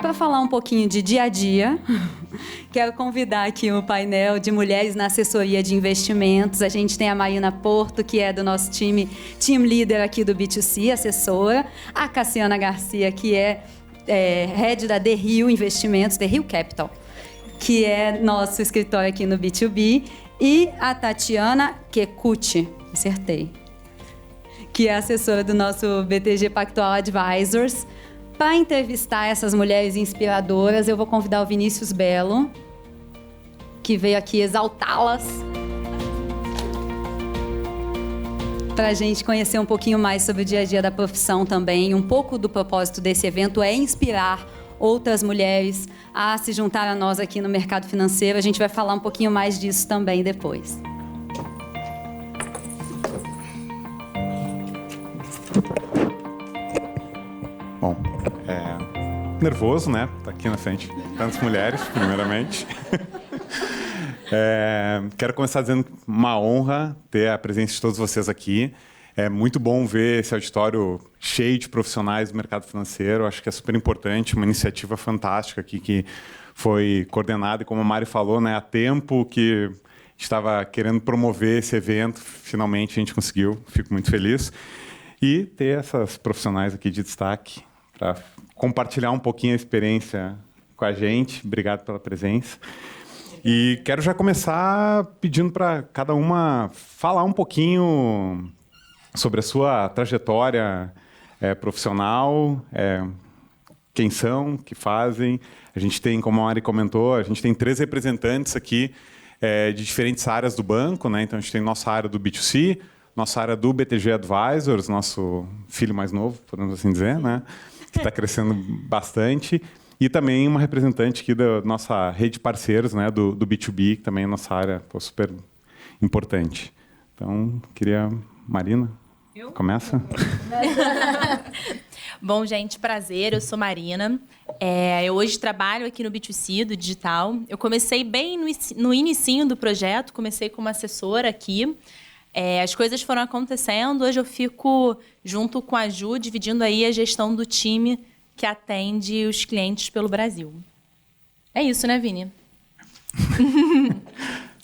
para falar um pouquinho de dia a dia, quero convidar aqui o painel de mulheres na assessoria de investimentos. A gente tem a Marina Porto, que é do nosso time, team leader aqui do B2C, assessora. A Cassiana Garcia, que é head da The Rio Investimentos, The Rio Capital, que é nosso escritório aqui no B2B. E a Tatiana Kekuchi, acertei, que é assessora do nosso BTG Pactual Advisors. Para entrevistar essas mulheres inspiradoras, eu vou convidar o Vinícius Belo, que veio aqui exaltá-las, para a gente conhecer um pouquinho mais sobre o dia a dia da profissão também. Um pouco do propósito desse evento é inspirar outras mulheres a se juntar a nós aqui no mercado financeiro. A gente vai falar um pouquinho mais disso também depois. Bom, nervoso, né? Tá aqui na frente. Tantas mulheres, primeiramente. Quero começar dizendo uma honra ter a presença de todos vocês aqui. É muito bom ver esse auditório cheio de profissionais do mercado financeiro. Acho que é super importante, uma iniciativa fantástica aqui que foi coordenada, e como a Mari falou, né, há tempo que estava querendo promover esse evento. Finalmente a gente conseguiu. Fico muito feliz. E ter essas profissionais aqui de destaque para compartilhar um pouquinho a experiência com a gente. Obrigado pela presença. E quero já começar pedindo para cada uma falar um pouquinho sobre a sua trajetória profissional, quem são, o que fazem. A gente tem, como a Mari comentou, a gente tem 3 representantes aqui de diferentes áreas do banco, né? Então, a gente tem nossa área do B2C, nossa área do BTG Advisors, nosso filho mais novo, podemos assim dizer, né? Que está crescendo bastante. E também uma representante aqui da nossa rede de parceiros, né? Do B2B, que também é nossa área super importante. Então, queria... Marina, começa? Bom, gente, prazer. Eu sou Marina. Eu hoje trabalho aqui no B2C, do digital. Eu comecei bem no inicinho do projeto, comecei como assessora aqui. As coisas foram acontecendo. Hoje eu fico junto com a Ju, dividindo aí a gestão do time que atende os clientes pelo Brasil. É isso, né, Vini?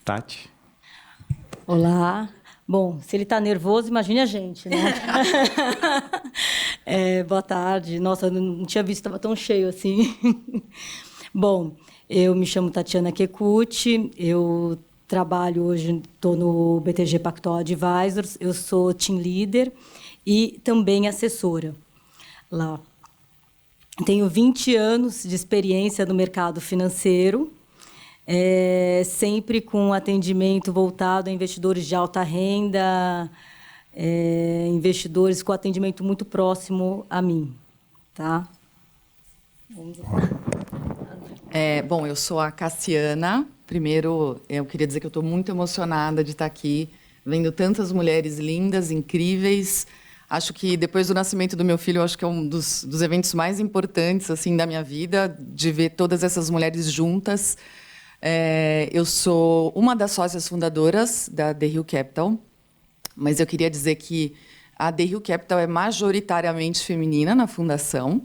Tati. Olá. Bom, se ele está nervoso, imagine a gente, né? Boa tarde. Nossa, eu não tinha visto, estava tão cheio assim. Bom, eu me chamo Tatiana Kekuchi, eu trabalho hoje, estou no BTG Pactual Advisors, eu sou team leader e também assessora lá. Tenho 20 anos de experiência no mercado financeiro, sempre com atendimento voltado a investidores de alta renda, investidores com atendimento muito próximo a mim. Tá? Bom, eu sou a Cassiana. Primeiro, eu queria dizer que eu estou muito emocionada de estar aqui, vendo tantas mulheres lindas, incríveis. Acho que depois do nascimento do meu filho, acho que é um dos eventos mais importantes assim da minha vida, de ver todas essas mulheres juntas. Eu sou uma das sócias fundadoras da The Rio Capital, mas eu queria dizer que a The Rio Capital é majoritariamente feminina na fundação.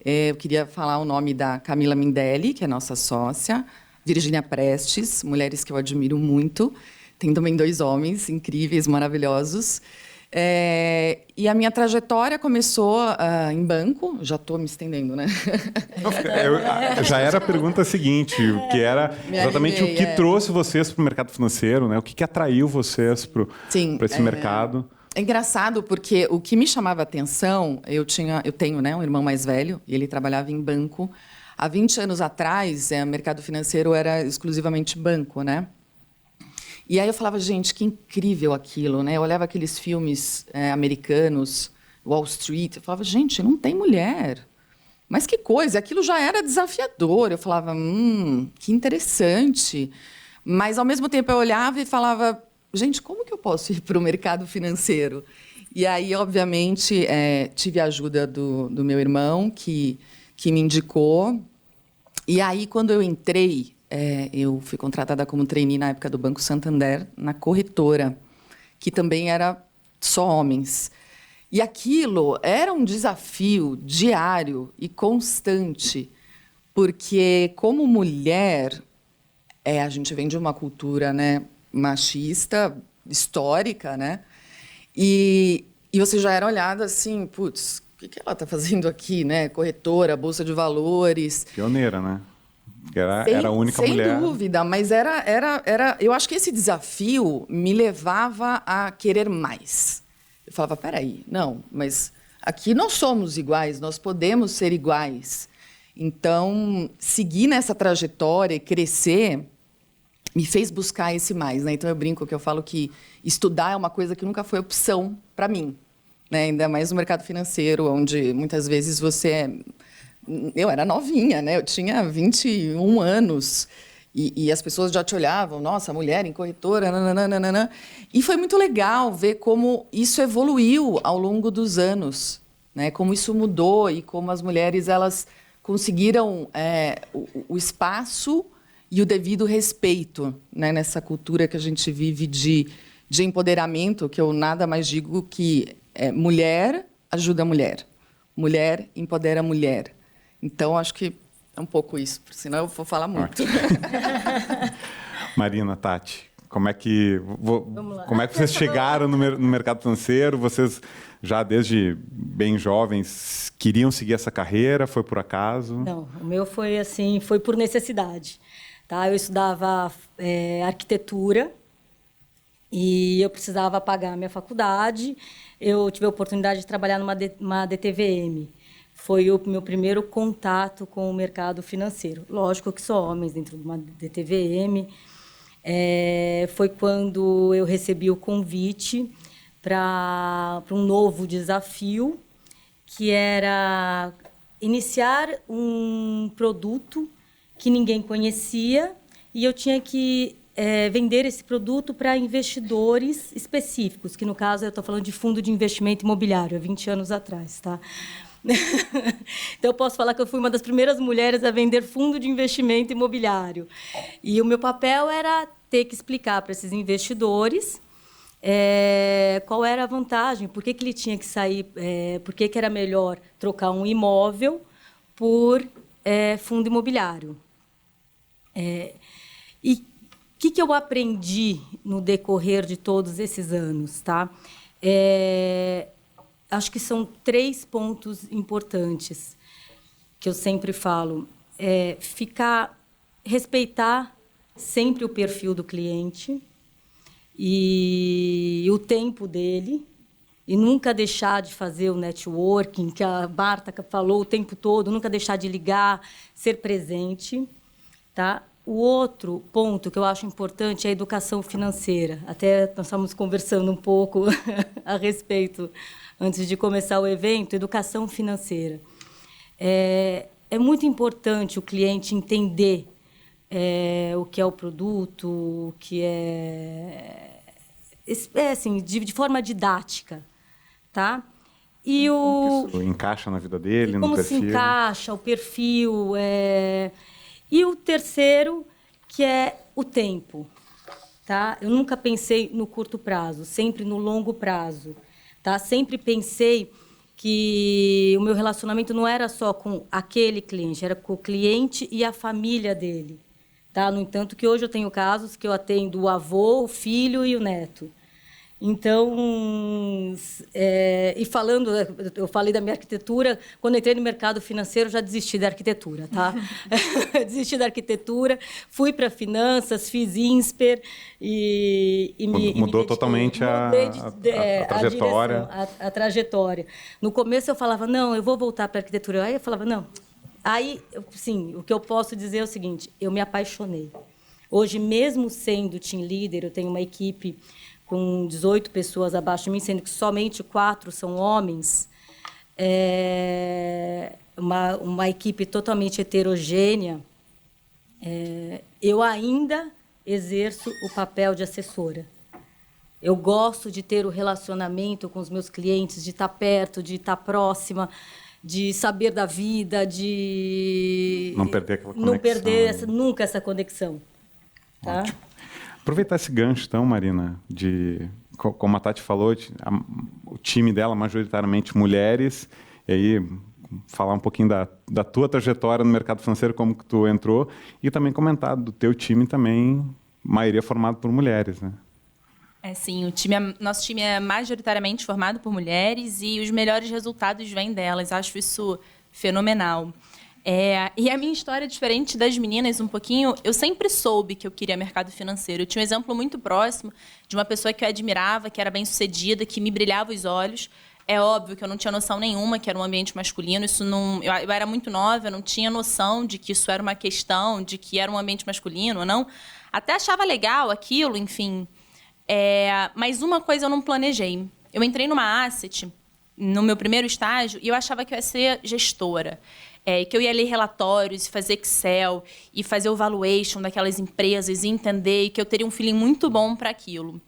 Eu queria falar o nome da Camila Mindelli, que é nossa sócia, Virgínia Prestes, mulheres que eu admiro muito. Tem também 2 homens incríveis, maravilhosos. E a minha trajetória começou em banco. Já estou me estendendo, né? Já era a pergunta seguinte, o que era exatamente o que trouxe vocês para o mercado financeiro, né? O que atraiu vocês para esse mercado? É engraçado, porque o que me chamava a atenção, eu tenho, né, um irmão mais velho, e ele trabalhava em banco. Há 20 anos atrás, o mercado financeiro era exclusivamente banco, né? E aí eu falava, gente, que incrível aquilo, né? Eu olhava aqueles filmes americanos, Wall Street, eu falava, gente, não tem mulher. Mas que coisa, aquilo já era desafiador. Eu falava, que interessante. Mas, ao mesmo tempo, eu olhava e falava, gente, como que eu posso ir para o mercado financeiro? E aí, obviamente, tive a ajuda do meu irmão, que me indicou. E aí, quando eu entrei, eu fui contratada como trainee na época do Banco Santander, na corretora, que também era só homens. E aquilo era um desafio diário e constante, Porque, como mulher, a gente vem de uma cultura, né, machista, histórica, né? E você já era olhada assim, putz, o que ela está fazendo aqui, né? Corretora, bolsa de valores. Pioneira, né? Era a única mulher. Sem dúvida, mas eu acho que esse desafio me levava a querer mais. Eu falava, peraí, não, mas aqui nós somos iguais, nós podemos ser iguais. Então, seguir nessa trajetória e crescer me fez buscar esse mais, né? Então, eu brinco que eu falo que estudar é uma coisa que nunca foi opção para mim, né? Ainda mais no mercado financeiro, onde muitas vezes eu era novinha, né? Eu tinha 21 anos e as pessoas já te olhavam, nossa, mulher em corretora, nananana. E foi muito legal ver como isso evoluiu ao longo dos anos, né? Como isso mudou e como as mulheres elas conseguiram o espaço e o devido respeito, né? Nessa cultura que a gente vive de empoderamento, que eu nada mais digo que mulher ajuda a mulher, mulher empodera a mulher. Então, acho que é um pouco isso, porque senão eu vou falar muito. Marina, Tati, como é que vocês chegaram no mercado financeiro? Vocês já desde bem jovens queriam seguir essa carreira? Foi por acaso? Não, o meu foi assim, foi por necessidade. Tá? Eu estudava arquitetura e eu precisava pagar a minha faculdade. Eu tive a oportunidade de trabalhar numa DTVM. Foi o meu primeiro contato com o mercado financeiro. Lógico que só homens dentro de uma DTVM. Foi quando eu recebi o convite para um novo desafio, que era iniciar um produto que ninguém conhecia e eu tinha que vender esse produto para investidores específicos, que no caso eu estou falando de fundo de investimento imobiliário, há 20 anos atrás, tá? Então, eu posso falar que eu fui uma das primeiras mulheres a vender fundo de investimento imobiliário. E o meu papel era ter que explicar para esses investidores qual era a vantagem, por que ele tinha que sair, por que era melhor trocar um imóvel por fundo imobiliário. E o que eu aprendi no decorrer de todos esses anos? Tá? Acho que são 3 pontos importantes que eu sempre falo. Respeitar sempre o perfil do cliente e o tempo dele, e nunca deixar de fazer o networking, que a Marta falou o tempo todo, nunca deixar de ligar, ser presente. Tá? O outro ponto que eu acho importante é a educação financeira. Até nós estamos conversando um pouco a respeito antes de começar o evento, educação financeira. É muito importante o cliente entender o que é o produto, o que assim, de forma didática, tá? E isso encaixa na vida dele, no perfil. Como se encaixa, o perfil. E o terceiro, que é o tempo. Tá? Eu nunca pensei no curto prazo, sempre no longo prazo. Tá? Sempre pensei que o meu relacionamento não era só com aquele cliente, era com o cliente e a família dele. Tá? No entanto, que hoje eu tenho casos que eu atendo o avô, o filho e o neto. Então, e falando, eu falei da minha arquitetura, quando entrei no mercado financeiro, já desisti da arquitetura, tá? Desisti da arquitetura, fui para finanças, fiz INSPER e mudou totalmente a trajetória. A trajetória. No começo eu falava, não, eu vou voltar para a arquitetura. Aí eu falava, não. Aí, sim, o que eu posso dizer é o seguinte, eu me apaixonei. Hoje, mesmo sendo team leader, eu tenho uma equipe com 18 pessoas abaixo de mim, sendo que somente 4 são homens, uma equipe totalmente heterogênea, eu ainda exerço o papel de assessora. Eu gosto de ter o relacionamento com os meus clientes, de estar perto, de estar próxima, de saber da vida, de não perder aquela conexão. Não perder nunca essa conexão. Tá? Ótimo. Aproveitar esse gancho, então, Marina, como a Tati falou, o time dela, majoritariamente mulheres, e aí, falar um pouquinho da tua trajetória no mercado financeiro, como que tu entrou, e também comentar do teu time também, maioria formado por mulheres, né? Sim, nosso time é majoritariamente formado por mulheres e os melhores resultados vêm delas. Acho isso fenomenal. E a minha história é diferente das meninas um pouquinho. Eu sempre soube que eu queria mercado financeiro. Eu tinha um exemplo muito próximo de uma pessoa que eu admirava, que era bem-sucedida, que me brilhava os olhos. É óbvio que eu não tinha noção nenhuma que era um ambiente masculino. Isso não, eu era muito nova, eu não tinha noção de que isso era uma questão, de que era um ambiente masculino ou não. Até achava legal aquilo, enfim. Mas uma coisa eu não planejei. Eu entrei numa asset no meu primeiro estágio e eu achava que eu ia ser gestora. Que eu ia ler relatórios, fazer Excel e fazer o valuation daquelas empresas e entender, e que eu teria um feeling muito bom para aquilo.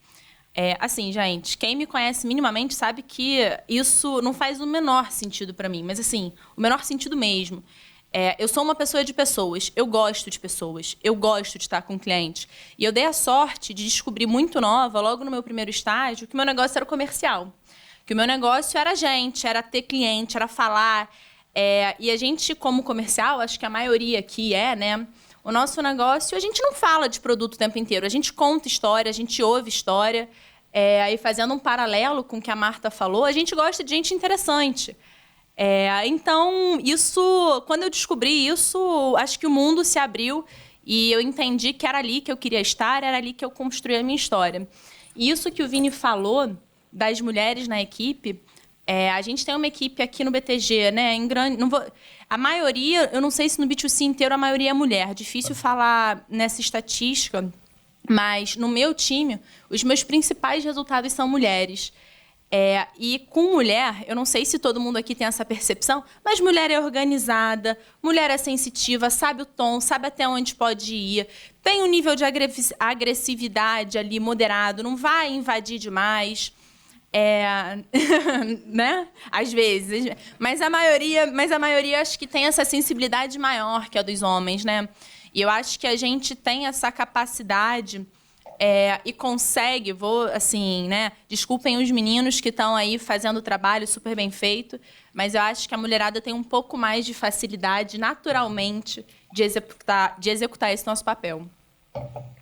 Assim, gente, quem me conhece minimamente sabe que isso não faz o menor sentido para mim, mas assim, o menor sentido mesmo. Eu sou uma pessoa de pessoas, eu gosto de pessoas, eu gosto de estar com clientes. E eu dei a sorte de descobrir muito nova, logo no meu primeiro estágio, que o meu negócio era comercial. Que o meu negócio era gente, era ter cliente, era falar. E a gente, como comercial, acho que a maioria aqui né? O nosso negócio, a gente não fala de produto o tempo inteiro, a gente conta história, a gente ouve história. Aí fazendo um paralelo com o que a Marta falou, a gente gosta de gente interessante. Então, quando eu descobri isso, acho que o mundo se abriu e eu entendi que era ali que eu queria estar, era ali que eu construí a minha história. E isso que o Vini falou das mulheres na equipe, a gente tem uma equipe aqui no BTG, né? A maioria, eu não sei se no B2C inteiro a maioria é mulher, difícil falar nessa estatística, mas no meu time, os meus principais resultados são mulheres. E com mulher, eu não sei se todo mundo aqui tem essa percepção, mas mulher é organizada, mulher é sensitiva, sabe o tom, sabe até onde pode ir, tem um nível de agressividade ali moderado, não vai invadir demais, né? Às vezes. Mas a maioria acho que tem essa sensibilidade maior que a dos homens, né? E eu acho que a gente tem essa capacidade... e consegue, né? Desculpem os meninos que estão aí fazendo o trabalho super bem feito, mas eu acho que a mulherada tem um pouco mais de facilidade, naturalmente, de executar esse nosso papel.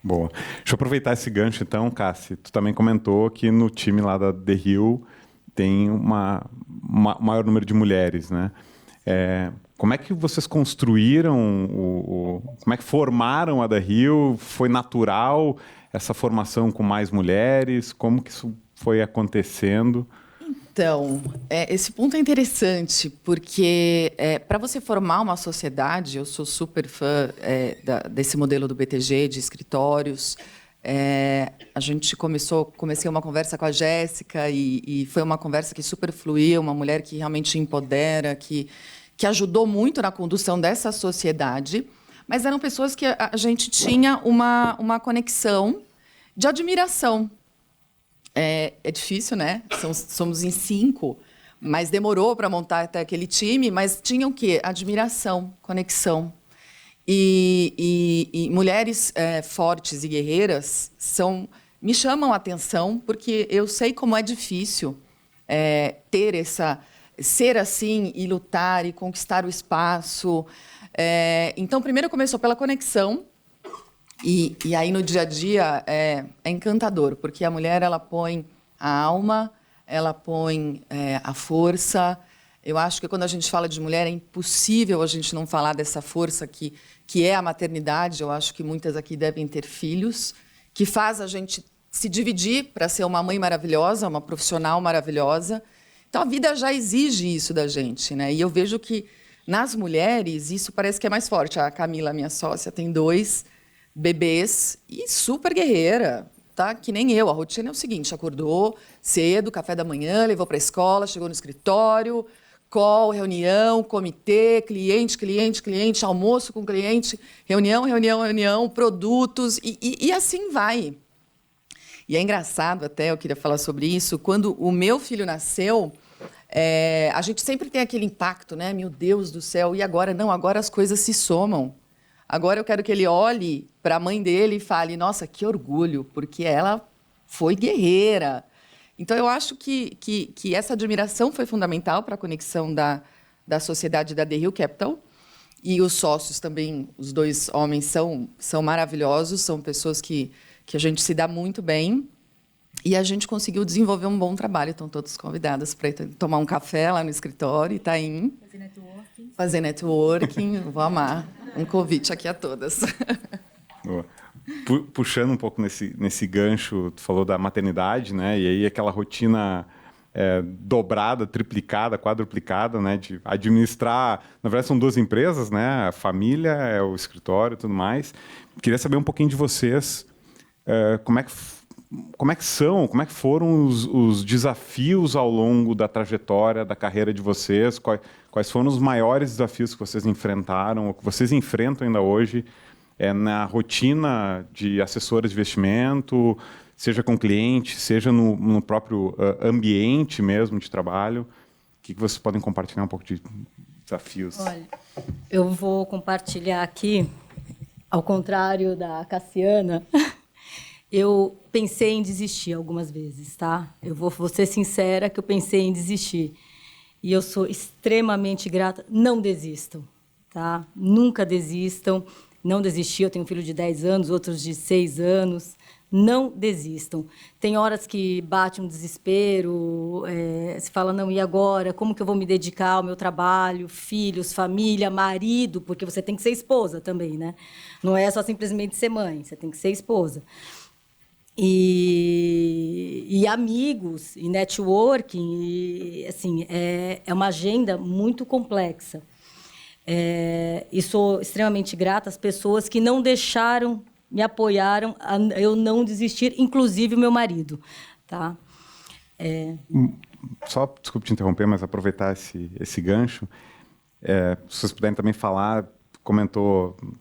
Boa. Deixa eu aproveitar esse gancho, então, Cassi. Tu também comentou que no time lá da The Hill tem maior número de mulheres, né? Como é que vocês construíram, como é que formaram a The Hill? Foi natural essa formação com mais mulheres? Como que isso foi acontecendo? Então, esse ponto é interessante, porque para você formar uma sociedade, eu sou super fã desse modelo do BTG, de escritórios. A gente comecei uma conversa com a Jéssica e foi uma conversa que super fluiu, uma mulher que realmente empodera, que ajudou muito na condução dessa sociedade, mas eram pessoas que a gente tinha uma conexão de admiração. É difícil, né? Somos em 5, mas demorou para montar até aquele time, mas tinha o quê? Admiração, conexão. E mulheres fortes e guerreiras me chamam a atenção, porque eu sei como é difícil ser assim e lutar e conquistar o espaço. Então, primeiro começou pela conexão, e aí no dia a dia é encantador, porque a mulher ela põe a alma, ela põe a força. Eu acho que quando a gente fala de mulher é impossível a gente não falar dessa força que é a maternidade. Eu acho que muitas aqui devem ter filhos, que faz a gente se dividir para ser uma mãe maravilhosa, uma profissional maravilhosa. Então, a vida já exige isso da gente, né? E eu vejo que, nas mulheres, isso parece que é mais forte. A Camila, minha sócia, tem 2 bebês e super guerreira, tá? Que nem eu. A rotina é o seguinte, acordou cedo, café da manhã, levou para a escola, chegou no escritório, call, reunião, comitê, cliente, almoço com cliente, reunião, produtos, e assim vai. E é engraçado até, eu queria falar sobre isso, quando o meu filho nasceu, a gente sempre tem aquele impacto, né? Meu Deus do céu, e agora? Não, agora as coisas se somam. Agora eu quero que ele olhe para a mãe dele e fale, nossa, que orgulho, porque ela foi guerreira. Então, eu acho que essa admiração foi fundamental para a conexão da da sociedade da The Hill Capital. E os sócios também, os 2 homens, são maravilhosos, são pessoas que a gente se dá muito bem. E a gente conseguiu desenvolver um bom trabalho. Estão todos convidados para tomar um café lá no escritório, Itaim. Fazer networking. Vou amar. Um convite aqui a todas. Boa. Puxando um pouco nesse gancho, tu falou da maternidade, né? E aí aquela rotina dobrada, triplicada, quadruplicada, né? De administrar... Na verdade, são 2 empresas, né? A família, o escritório e tudo mais. Queria saber um pouquinho de vocês. Como é que foram os desafios ao longo da trajetória, da carreira de vocês? Quais foram os maiores desafios que vocês enfrentaram, ou que vocês enfrentam ainda hoje, na rotina de assessores de investimento, seja com cliente, seja no próprio ambiente mesmo de trabalho? O que vocês podem compartilhar um pouco de desafios? Olha, eu vou compartilhar aqui, ao contrário da Cassiana, eu pensei em desistir algumas vezes, tá? Eu vou ser sincera que eu pensei em desistir. E eu sou extremamente grata. Não desistam, tá? Nunca desistam. Não desisti. Eu tenho um filho de 10 anos, outros de 6 anos. Não desistam. Tem horas que bate um desespero, se fala, não, e agora? Como que eu vou me dedicar ao meu trabalho, filhos, família, marido? Porque você tem que ser esposa também, né? Não é só simplesmente ser mãe, você tem que ser esposa. E amigos, e networking, e, assim, é uma agenda muito complexa. E sou extremamente grata às pessoas que não deixaram, me apoiaram a eu não desistir, inclusive o meu marido. Tá? Só, desculpe te interromper, mas aproveitar esse gancho. Se vocês puderem também falar,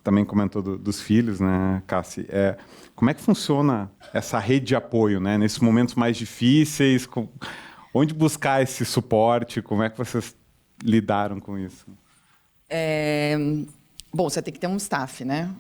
também comentou dos filhos, né, Cassi? Como é que funciona essa rede de apoio, né, nesses momentos mais difíceis? Onde buscar esse suporte? Como é que vocês lidaram com isso? Bom, você tem que ter um staff, né?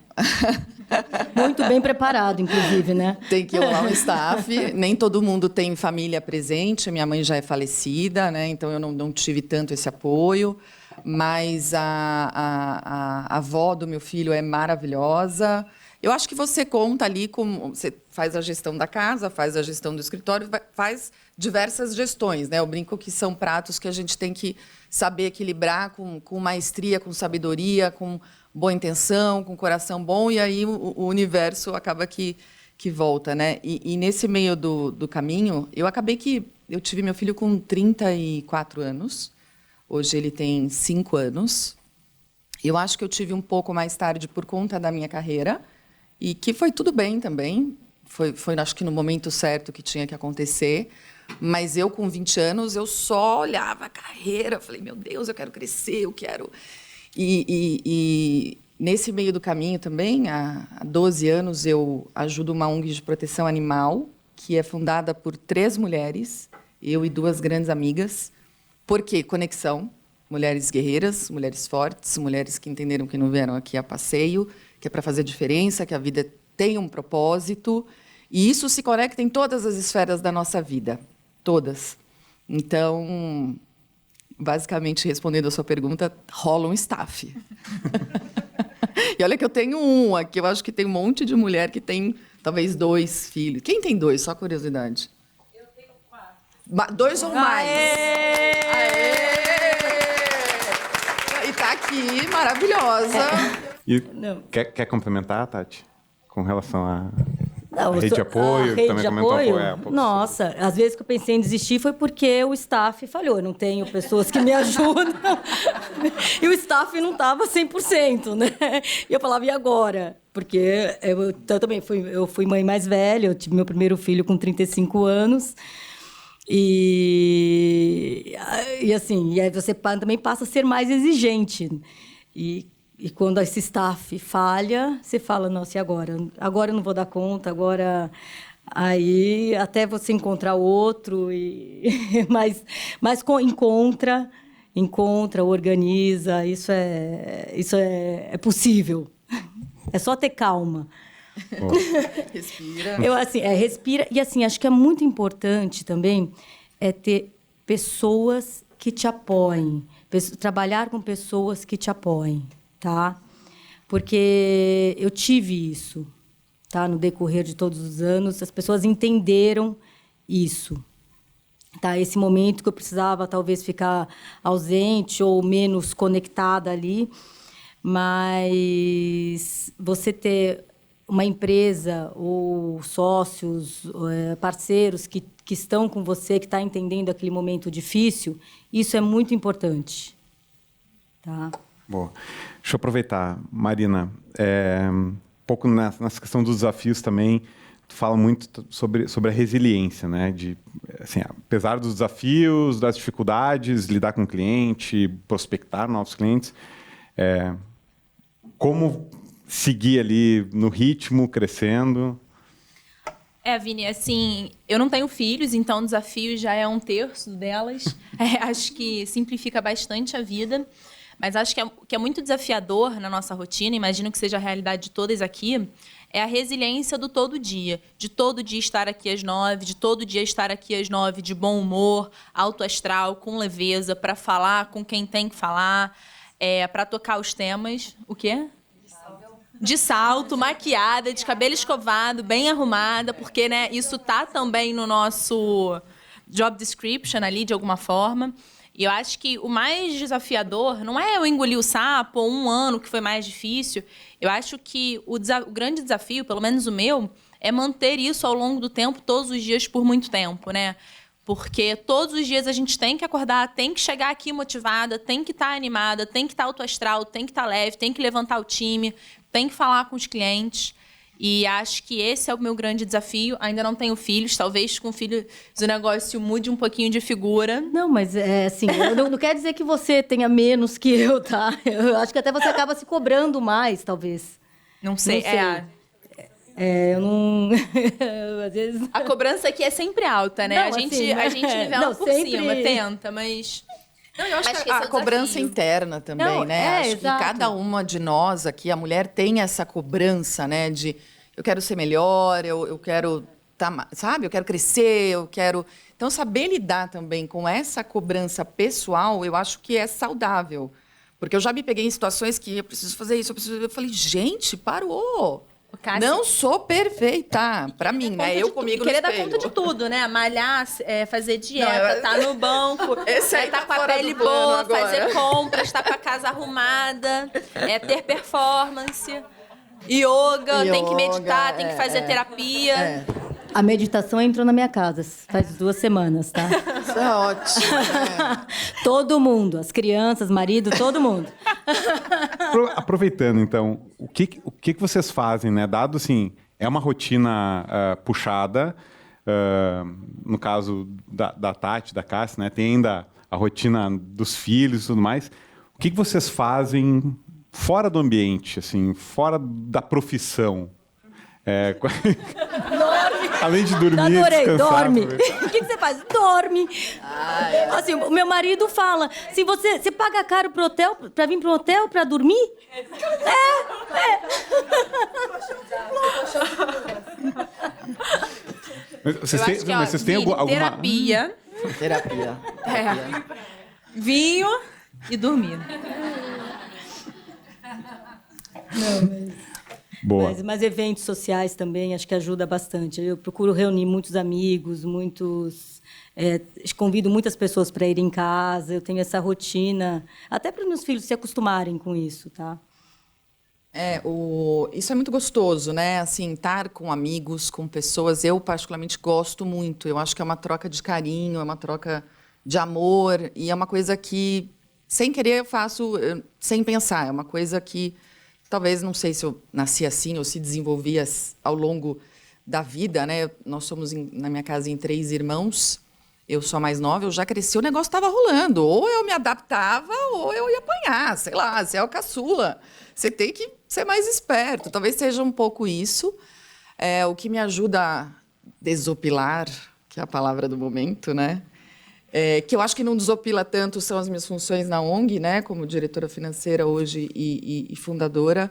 Muito bem preparado, inclusive, né? Tem que rolar um staff. Nem todo mundo tem família presente. Minha mãe já é falecida, né? Então eu não tive tanto esse apoio. Mas a avó do meu filho é maravilhosa. Eu acho que você conta ali com... Você faz a gestão da casa, faz a gestão do escritório, faz diversas gestões, né? Eu brinco que são pratos que a gente tem que saber equilibrar com maestria, com sabedoria, com boa intenção, com coração bom, e aí o universo acaba que volta, né? E nesse meio do caminho, eu tive meu filho com 34 anos. Hoje ele tem 5 anos. Eu acho que eu tive um pouco mais tarde por conta da minha carreira, e que foi tudo bem também. Foi acho que no momento certo que tinha que acontecer. Mas eu, com 20 anos, eu só olhava a carreira. Falei, meu Deus, eu quero crescer, eu quero... E nesse meio do caminho também, há 12 anos, eu ajudo uma ONG de proteção animal, que é fundada por 3 mulheres, eu e 2 grandes amigas. Por quê? Conexão. Mulheres guerreiras, mulheres fortes, mulheres que entenderam que não vieram aqui a passeio, que é para fazer diferença, que a vida tem um propósito. E isso se conecta em todas as esferas da nossa vida. Todas. Então, basicamente, respondendo a sua pergunta, rola um staff. E olha que eu tenho um aqui, eu acho que tem um monte de mulher que tem talvez 2 filhos. Quem tem 2? Só curiosidade. Eu tenho 4. 2 ou mais? Aê! E tá aqui, maravilhosa. E quer complementar, Tati? Com relação à Não, rede de apoio? rede também de comentou apoio? um pouco Nossa, às vezes que eu pensei em desistir foi porque o staff falhou. Eu não tenho pessoas que me ajudam. E o staff não estava 100%, né? E eu falava, e agora? Porque eu também fui mãe mais velha, eu tive meu primeiro filho com 35 anos. E aí você também passa a ser mais exigente. E quando esse staff falha, você fala, nossa, e agora? Agora eu não vou dar conta, agora... Aí, até você encontrar outro, mas encontra, organiza, isso é possível. É só ter calma. Respira. Respira. E, acho que é muito importante também ter pessoas que te apoiem, trabalhar com pessoas que te apoiem, tá? Porque eu tive isso, tá? No decorrer de todos os anos, as pessoas entenderam isso. Tá? Esse momento que eu precisava, talvez, ficar ausente ou menos conectada ali, mas você ter uma empresa ou sócios, parceiros que estão com você, que está entendendo aquele momento difícil, isso é muito importante. Tá? Boa. Deixa eu aproveitar, Marina, um pouco nessa questão dos desafios também, tu fala muito sobre a resiliência, né? De, assim, apesar dos desafios, das dificuldades, lidar com o cliente, prospectar novos clientes, como seguir ali no ritmo, crescendo? Vini, assim, eu não tenho filhos, então o desafio já é 1/3 delas. Acho que simplifica bastante a vida. Mas acho que é muito desafiador na nossa rotina, imagino que seja a realidade de todas aqui, é a resiliência do todo dia. De todo dia estar aqui às 9, de todo dia estar aqui às 9, de bom humor, alto astral, com leveza, para falar com quem tem que falar, para tocar os temas. O quê? De salto, maquiada, de cabelo escovado, bem arrumada, porque, né, isso tá também no nosso job description ali, de alguma forma. E eu acho que o mais desafiador não é eu engolir o sapo ou um ano que foi mais difícil. Eu acho que o grande desafio, pelo menos o meu, é manter isso ao longo do tempo, todos os dias, por muito tempo, né? Porque todos os dias a gente tem que acordar, tem que chegar aqui motivada, tem que estar animada, tem que estar alto astral, tem que estar leve, tem que levantar o time, tem que falar com os clientes. E acho que esse é o meu grande desafio. Ainda não tenho filhos, talvez com filhos o negócio mude um pouquinho de figura. Não, mas assim, não quer dizer que você tenha menos que eu, tá? Eu acho que até você acaba se cobrando mais, talvez. Não sei. Eu não... Às vezes... A cobrança aqui é sempre alta, né? Não, a gente nivela por sempre... cima, tenta, mas... Não, eu acho que a cobrança interna também, né? Acho exato. que cada uma de nós aqui, a mulher tem essa cobrança, né? De eu quero ser melhor, eu quero, sabe? Eu quero crescer, eu quero... Então, saber lidar também com essa cobrança pessoal, eu acho que é saudável. Porque eu já me peguei em situações que eu preciso fazer isso, eu falei, gente, parou! Cássia, não sou perfeita, para mim, né? Eu comigo no querer dar espelho. conta de tudo, né? Malhar, fazer dieta, tá no banco, tá com a pele boa, fazer compras, tá com a casa arrumada, ter performance, yoga, tem que meditar, tem que fazer terapia. A meditação entrou na minha casa faz 2 semanas, tá? Isso é ótimo, né? Todo mundo, as crianças, marido, todo mundo. Aproveitando, então, o que vocês fazem, né? Dado, assim, é uma rotina puxada, no caso da Tati, da Cássia, né? Tem ainda a rotina dos filhos e tudo mais. O que vocês fazem fora do ambiente, assim, fora da profissão? Além de dormir, Adorei, descansar, dorme. O que você faz? Dorme. Assim, o meu marido fala, se você paga caro pro hotel, pra vir pro hotel pra dormir? Mas vocês têm alguma... Terapia. Terapia. Vinho e dormir. Boa. Mas eventos sociais também, acho que ajuda bastante. Eu procuro reunir muitos amigos, convido muitas pessoas para ir em casa. Eu tenho essa rotina, até para os meus filhos se acostumarem com isso, tá? Isso é muito gostoso, né? Assim, estar com amigos, com pessoas. Eu, particularmente, gosto muito. Eu acho que é uma troca de carinho, é uma troca de amor. E é uma coisa que, sem querer, eu faço sem pensar. É uma coisa que, talvez, não sei se eu nasci assim ou se desenvolvi ao longo da vida, né? Nós somos, na minha casa, em 3 irmãos. Eu sou a mais nova, eu já cresci, o negócio estava rolando. Ou eu me adaptava, ou eu ia apanhar. Sei lá, você é o caçula. Você tem que ser mais esperto. Talvez seja um pouco isso. O que me ajuda a desopilar, que é a palavra do momento, né? Que eu acho que não desopila tanto são as minhas funções na ONG, né? Como diretora financeira hoje e fundadora,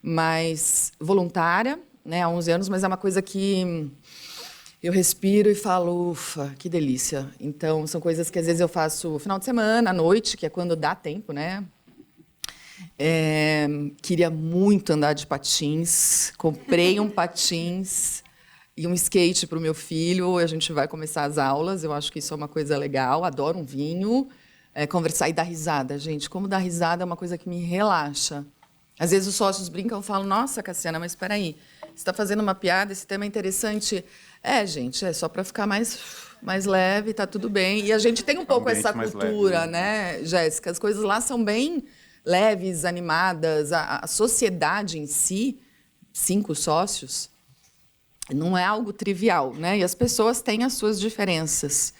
mas voluntária, né? Há 11 anos, mas é uma coisa que eu respiro e falo, ufa, que delícia. Então, são coisas que às vezes eu faço no final de semana, à noite, que é quando dá tempo, né? Queria muito andar de patins. Comprei um patins e um skate para o meu filho. A gente vai começar as aulas. Eu acho que isso é uma coisa legal. Adoro um vinho. Conversar e dar risada. Gente, como dar risada é uma coisa que me relaxa. Às vezes os sócios brincam e falam, nossa, Cassiana, mas espera aí. Você está fazendo uma piada, esse tema é interessante. Gente, é só para ficar mais leve, tá tudo bem. E a gente tem um pouco essa cultura, leve, né, Jéssica? As coisas lá são bem leves, animadas. A sociedade em si, 5 sócios, não é algo trivial, né? E as pessoas têm as suas diferenças.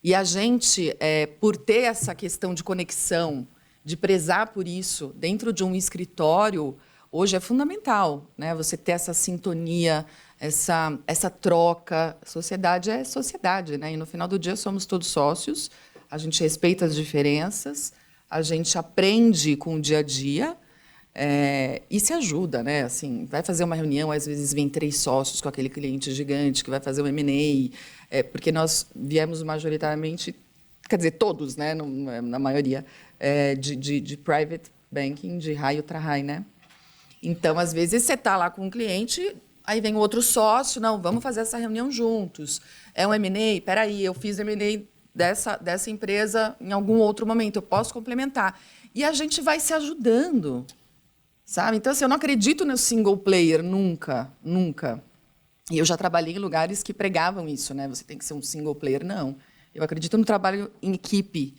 E a gente, por ter essa questão de conexão, de prezar por isso, dentro de um escritório, hoje é fundamental, né? Você ter essa sintonia, essa troca. Sociedade é sociedade, né? E no final do dia somos todos sócios, a gente respeita as diferenças, a gente aprende com o dia a dia e se ajuda, né? Assim, vai fazer uma reunião, às vezes vem 3 sócios com aquele cliente gigante que vai fazer um M&A, porque nós viemos majoritariamente, quer dizer, todos, né? Na maioria, de private banking, de high ultra high, né? Então, às vezes, você está lá com um cliente, aí vem outro sócio, não, vamos fazer essa reunião juntos. É um M&A? Espera aí, eu fiz M&A dessa empresa em algum outro momento, eu posso complementar. E a gente vai se ajudando, sabe? Então, assim, eu não acredito no single player, nunca, nunca. E eu já trabalhei em lugares que pregavam isso, né? Você tem que ser um single player, não. Eu acredito no trabalho em equipe.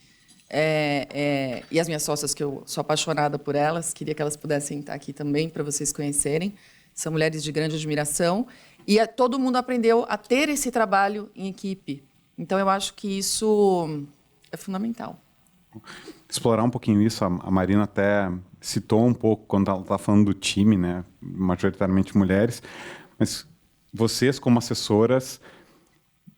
E as minhas sócias, que eu sou apaixonada por elas, queria que elas pudessem estar aqui também para vocês conhecerem. São mulheres de grande admiração. E todo mundo aprendeu a ter esse trabalho em equipe. Então, eu acho que isso é fundamental. Explorar um pouquinho isso, a Marina até citou um pouco quando ela está falando do time, né? Majoritariamente mulheres. Mas vocês, como assessoras,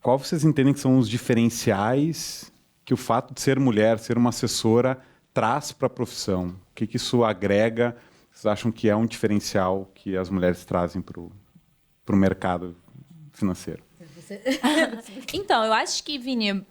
qual vocês entendem que são os diferenciais que o fato de ser mulher, ser uma assessora, traz para a profissão? O que isso agrega? Vocês acham que é um diferencial que as mulheres trazem para o mercado financeiro? Então, eu acho que, Vini,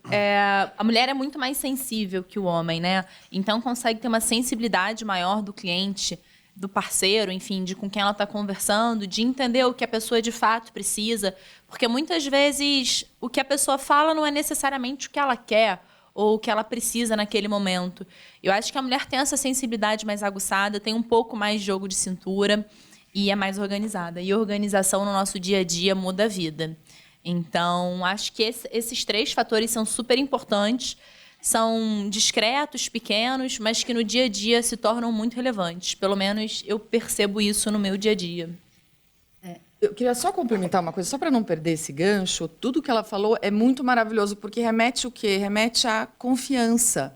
a mulher é muito mais sensível que o homem, né? Então, consegue ter uma sensibilidade maior do cliente, do parceiro, enfim, de com quem ela está conversando, de entender o que a pessoa de fato precisa. Porque, muitas vezes, o que a pessoa fala não é necessariamente o que ela quer ou o que ela precisa naquele momento. Eu acho que a mulher tem essa sensibilidade mais aguçada, tem um pouco mais de jogo de cintura e é mais organizada. E a organização no nosso dia a dia muda a vida. Então, acho que esses 3 fatores são super importantes, são discretos, pequenos, mas que no dia a dia se tornam muito relevantes. Pelo menos eu percebo isso no meu dia a dia. Eu queria só complementar uma coisa, só para não perder esse gancho. Tudo que ela falou é muito maravilhoso, porque remete o quê? Remete à confiança.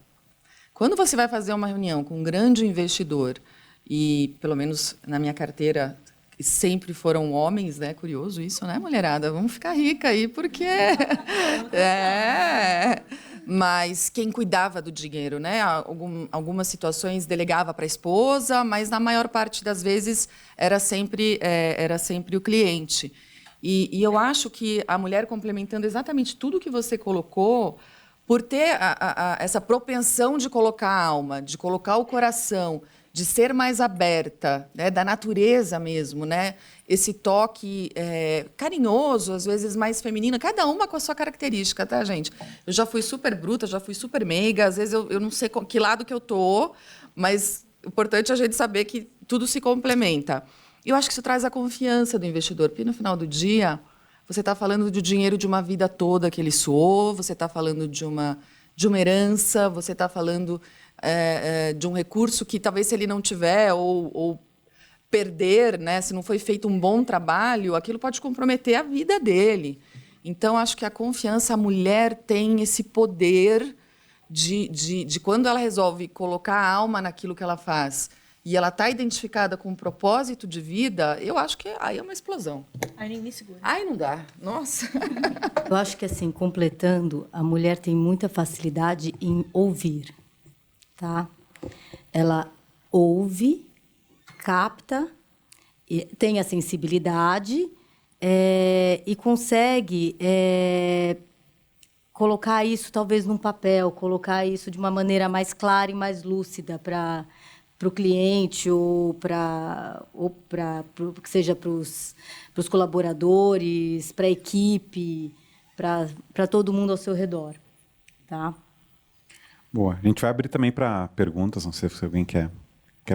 Quando você vai fazer uma reunião com um grande investidor, e pelo menos na minha carteira sempre foram homens, né? Curioso isso, né, mulherada? Vamos ficar rica aí, porque... Mas quem cuidava do dinheiro, né? Algumas situações delegava para a esposa, mas na maior parte das vezes era sempre o cliente. E eu acho que a mulher, complementando exatamente tudo que você colocou, por ter essa propensão de colocar a alma, de colocar o coração, de ser mais aberta, né, da natureza mesmo, né? Esse toque carinhoso, às vezes mais feminino, cada uma com a sua característica, tá, gente? Eu já fui super bruta, já fui super meiga, às vezes eu não sei que lado que eu tô, mas o importante é a gente saber que tudo se complementa. Eu acho que isso traz a confiança do investidor, porque no final do dia você está falando do dinheiro de uma vida toda que ele suou, você está falando de uma herança, você está falando de um recurso que talvez se ele não tiver ou perder, né, se não foi feito um bom trabalho, aquilo pode comprometer a vida dele. Então, acho que a confiança, a mulher tem esse poder de quando ela resolve colocar a alma naquilo que ela faz e ela está identificada com um propósito de vida, eu acho que aí é uma explosão. Aí nem me segura. Ai, não dá. Nossa. Eu acho que, assim, completando, a mulher tem muita facilidade em ouvir, tá? Ela ouve, capta, tem a sensibilidade, e consegue colocar isso talvez num papel, colocar isso de uma maneira mais clara e mais lúcida para o cliente ou que seja para os colaboradores, para a equipe, para todo mundo ao seu redor, tá? Boa. A gente vai abrir também para perguntas. Não sei se alguém quer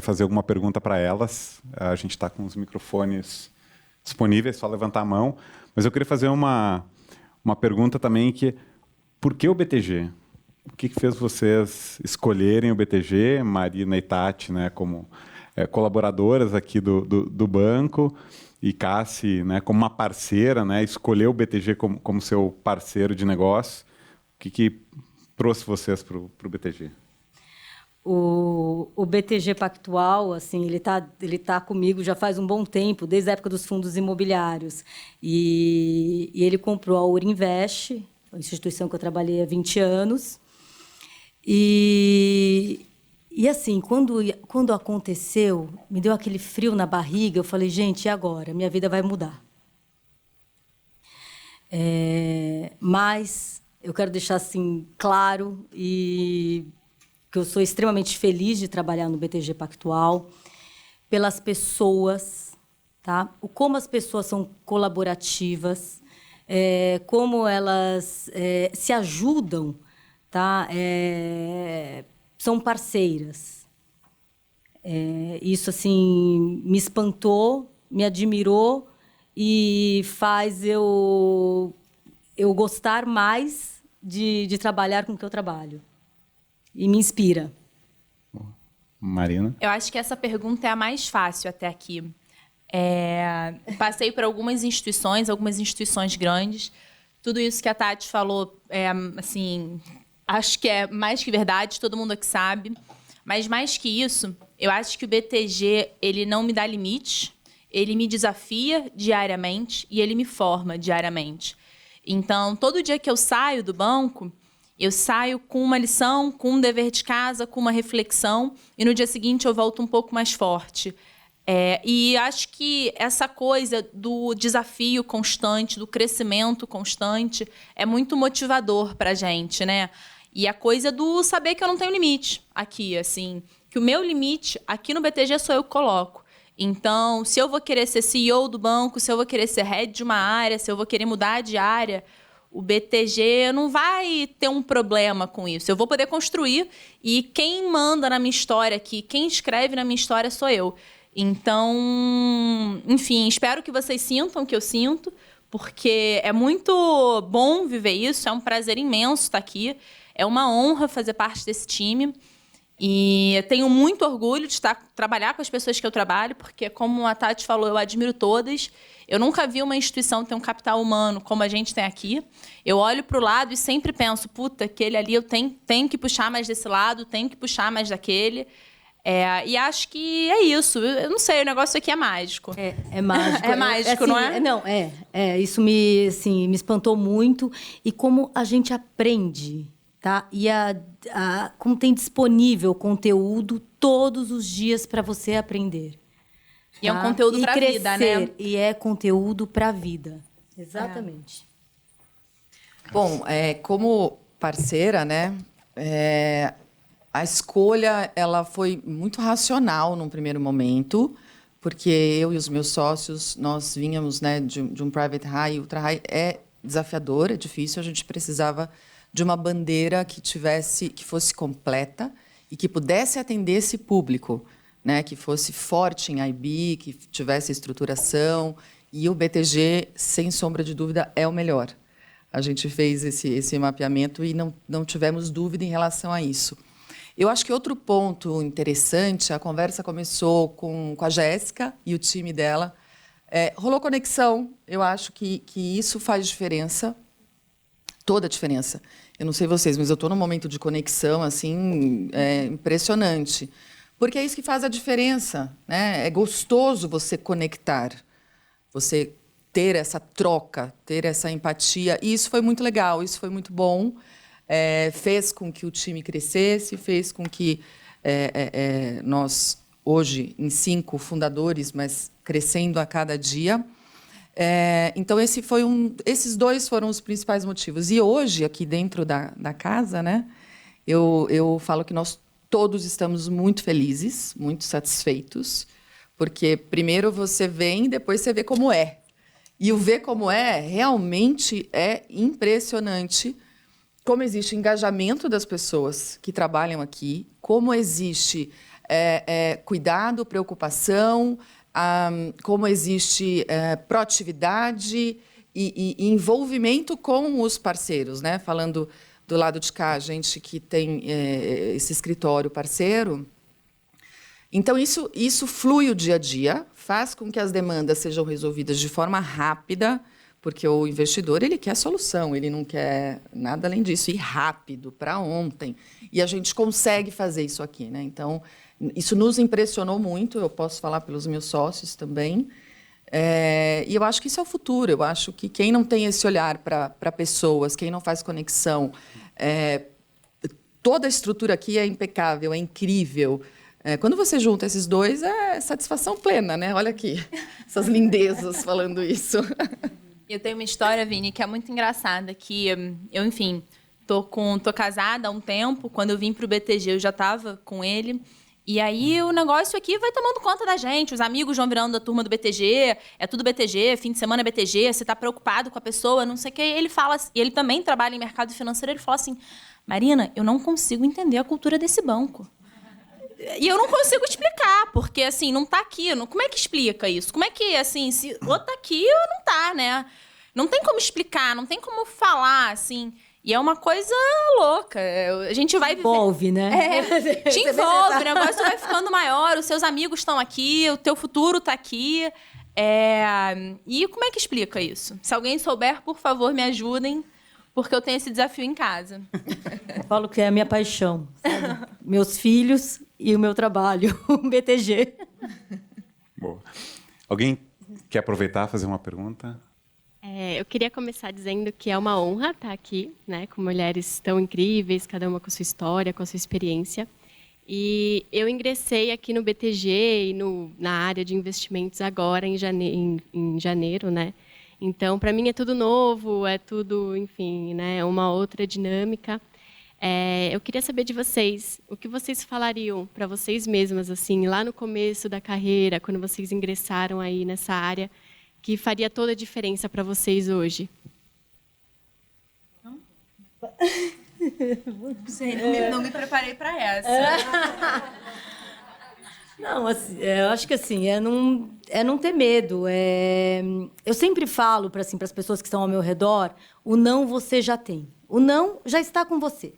fazer alguma pergunta para elas. A gente está com os microfones disponíveis, só levantar a mão. Mas eu queria fazer uma pergunta também que por que o BTG? O que fez vocês escolherem o BTG, Marina e Tati, né, como colaboradoras aqui do banco, e Cassi, né, como uma parceira, né, escolheu o BTG como seu parceiro de negócio? O que trouxe vocês para o BTG? O BTG Pactual, assim, ele tá comigo já faz um bom tempo, desde a época dos fundos imobiliários. E ele comprou a Ourinvest, a instituição que eu trabalhei há 20 anos. E assim, quando aconteceu, me deu aquele frio na barriga, eu falei, gente, e agora? Minha vida vai mudar. Mas eu quero deixar assim claro que eu sou extremamente feliz de trabalhar no BTG Pactual, pelas pessoas, tá? Como as pessoas são colaborativas, como elas se ajudam, tá? São parceiras. Isso assim me espantou, me admirou e faz eu gostar mais de trabalhar com o que eu trabalho. E me inspira. Marina? Eu acho que essa pergunta é a mais fácil até aqui. Passei por algumas instituições grandes. Tudo isso que a Tati falou, assim, acho que é mais que verdade, todo mundo aqui sabe. Mas mais que isso, eu acho que o BTG ele não me dá limite, ele me desafia diariamente e ele me forma diariamente. Então, todo dia que eu saio do banco, eu saio com uma lição, com um dever de casa, com uma reflexão, e no dia seguinte eu volto um pouco mais forte. E acho que essa coisa do desafio constante, do crescimento constante, é muito motivador para a gente, né? E a coisa do saber que eu não tenho limite aqui, assim, que o meu limite aqui no BTG sou eu que coloco. Então, se eu vou querer ser CEO do banco, se eu vou querer ser head de uma área, se eu vou querer mudar de área, o BTG não vai ter um problema com isso. Eu vou poder construir e quem manda na minha história aqui, quem escreve na minha história sou eu. Então, enfim, espero que vocês sintam o que eu sinto, porque é muito bom viver isso, é um prazer imenso estar aqui, é uma honra fazer parte desse time. E eu tenho muito orgulho de trabalhar com as pessoas que eu trabalho, porque, como a Tati falou, eu admiro todas. Eu nunca vi uma instituição ter um capital humano como a gente tem aqui. Eu olho para o lado e sempre penso, puta, aquele ali eu tenho que puxar mais desse lado, tenho que puxar mais daquele. E acho que é isso. Eu não sei, o negócio aqui é mágico. É mágico. É mágico, assim, não é? Não, isso me espantou muito. E como a gente aprende, tá? E como tem disponível conteúdo todos os dias para você aprender. E é um conteúdo para a vida, né? E é conteúdo para a vida. Exatamente. Bom, como parceira, né? A escolha ela foi muito racional num primeiro momento, porque eu e os meus sócios nós vínhamos, né, de um private high, ultra high é desafiador, é difícil, a gente precisava de uma bandeira que fosse completa e que pudesse atender esse público, né, que fosse forte em IB, que tivesse estruturação, e o BTG, sem sombra de dúvida, é o melhor. A gente fez esse mapeamento e não tivemos dúvida em relação a isso. Eu acho que outro ponto interessante, a conversa começou com a Jéssica e o time dela. Rolou conexão, eu acho que isso faz diferença, toda a diferença. Eu não sei vocês, mas eu estou num momento de conexão assim, impressionante. Porque é isso que faz a diferença, né? É gostoso você conectar, você ter essa troca, ter essa empatia. E isso foi muito legal, isso foi muito bom. Fez com que o time crescesse, fez com que nós, hoje, em 5 fundadores, mas crescendo a cada dia, Então, esses dois foram os principais motivos. E hoje, aqui dentro da casa, né, eu falo que nós todos estamos muito felizes, muito satisfeitos, porque primeiro você vem, depois você vê como é. E o ver como é realmente é impressionante, como existe engajamento das pessoas que trabalham aqui, como existe cuidado, preocupação, como existe proatividade e envolvimento com os parceiros, né? Falando do lado de cá, a gente que tem esse escritório parceiro. Então, isso flui o dia a dia, faz com que as demandas sejam resolvidas de forma rápida, porque o investidor ele quer solução, ele não quer nada além disso, e rápido, para ontem. E a gente consegue fazer isso aqui, né? Então, isso nos impressionou muito, eu posso falar pelos meus sócios também. E eu acho que isso é o futuro. Eu acho que quem não tem esse olhar para pessoas, quem não faz conexão, toda a estrutura aqui é impecável, é incrível. Quando você junta esses dois, é satisfação plena, né? Olha aqui, essas lindezas falando isso. Eu tenho uma história, Vini, que é muito engraçada, que eu, enfim, tô casada há um tempo. Quando eu vim para o BTG, eu já estava com ele. E aí o negócio aqui vai tomando conta da gente. Os amigos vão virando da turma do BTG, é tudo BTG, fim de semana é BTG, você está preocupado com a pessoa, não sei o quê. E ele fala, e ele também trabalha em mercado financeiro, ele fala assim, Marina, eu não consigo entender a cultura desse banco. E eu não consigo explicar, porque, assim, não está aqui. Como é que explica isso? Como é que, assim, se ou está aqui ou não está, né? Não tem como explicar, não tem como falar, assim. E é uma coisa louca. A gente vai viver... Envolve, né? Te envolve, o negócio vai ficando maior, os seus amigos estão aqui, o teu futuro está aqui. E como é que explica isso? Se alguém souber, por favor, me ajudem, porque eu tenho esse desafio em casa. Eu falo que é a minha paixão, sabe? Meus filhos e o meu trabalho, o BTG. Boa. Alguém quer aproveitar e fazer uma pergunta? Eu queria começar dizendo que é uma honra estar aqui, né, com mulheres tão incríveis, cada uma com sua história, com a sua experiência. E eu ingressei aqui no BTG e na área de investimentos agora em janeiro, né? Então, para mim é tudo novo, é tudo, enfim, né, uma outra dinâmica. Eu queria saber de vocês, o que vocês falariam para vocês mesmas, assim, lá no começo da carreira, quando vocês ingressaram aí nessa área, que faria toda a diferença para vocês hoje? Não sei, não me preparei para essa. Não, assim, eu acho que assim, é não ter medo. Eu sempre falo para as pessoas que estão ao meu redor, o não você já tem. O não já está com você,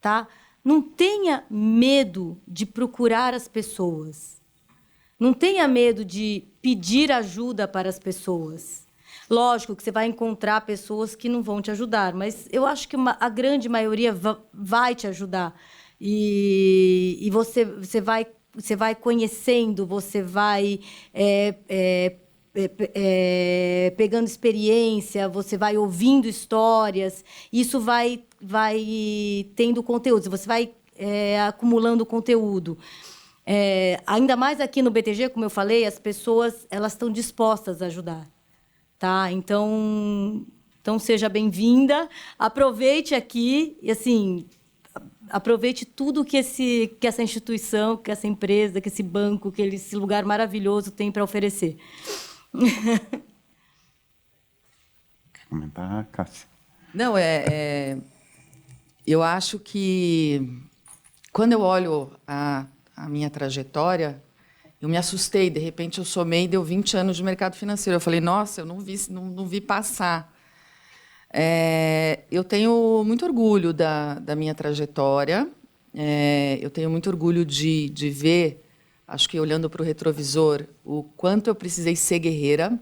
tá? Não tenha medo de procurar as pessoas. Não tenha medo de pedir ajuda para as pessoas. Lógico que você vai encontrar pessoas que não vão te ajudar, mas eu acho que a grande maioria vai te ajudar. E você vai conhecendo, você vai pegando experiência, você vai ouvindo histórias, isso vai tendo conteúdo, você vai acumulando conteúdo. Ainda mais aqui no BTG, como eu falei, as pessoas elas estão dispostas a ajudar, tá? Então seja bem-vinda, aproveite aqui e assim aproveite tudo que essa instituição, que essa empresa, que esse banco, que esse lugar maravilhoso tem para oferecer. Quer comentar, Cássia? Não, eu acho que quando eu olho a minha trajetória, eu me assustei. De repente, eu somei, deu 20 anos de mercado financeiro. Eu falei, nossa, eu não vi passar. Eu tenho muito orgulho da minha trajetória. Eu tenho muito orgulho de ver, acho que olhando para o retrovisor, o quanto eu precisei ser guerreira.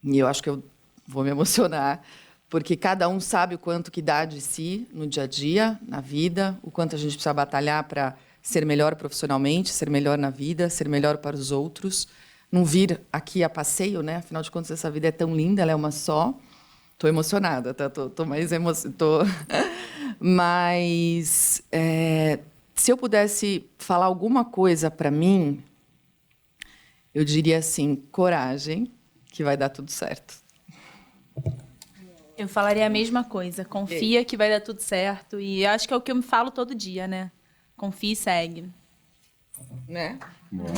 E eu acho que eu vou me emocionar, porque cada um sabe o quanto que dá de si no dia a dia, na vida, o quanto a gente precisa batalhar para ser melhor profissionalmente, ser melhor na vida, ser melhor para os outros, não vir aqui a passeio, né? Afinal de contas, essa vida é tão linda, ela é uma só. Estou emocionada, tá? Tô mais emocionada. Mas se eu pudesse falar alguma coisa para mim, eu diria assim, coragem, que vai dar tudo certo. Eu falaria a mesma coisa. Confia que vai dar tudo certo. E eu acho que é o que eu me falo todo dia, né? Confia e segue. Né? Boa.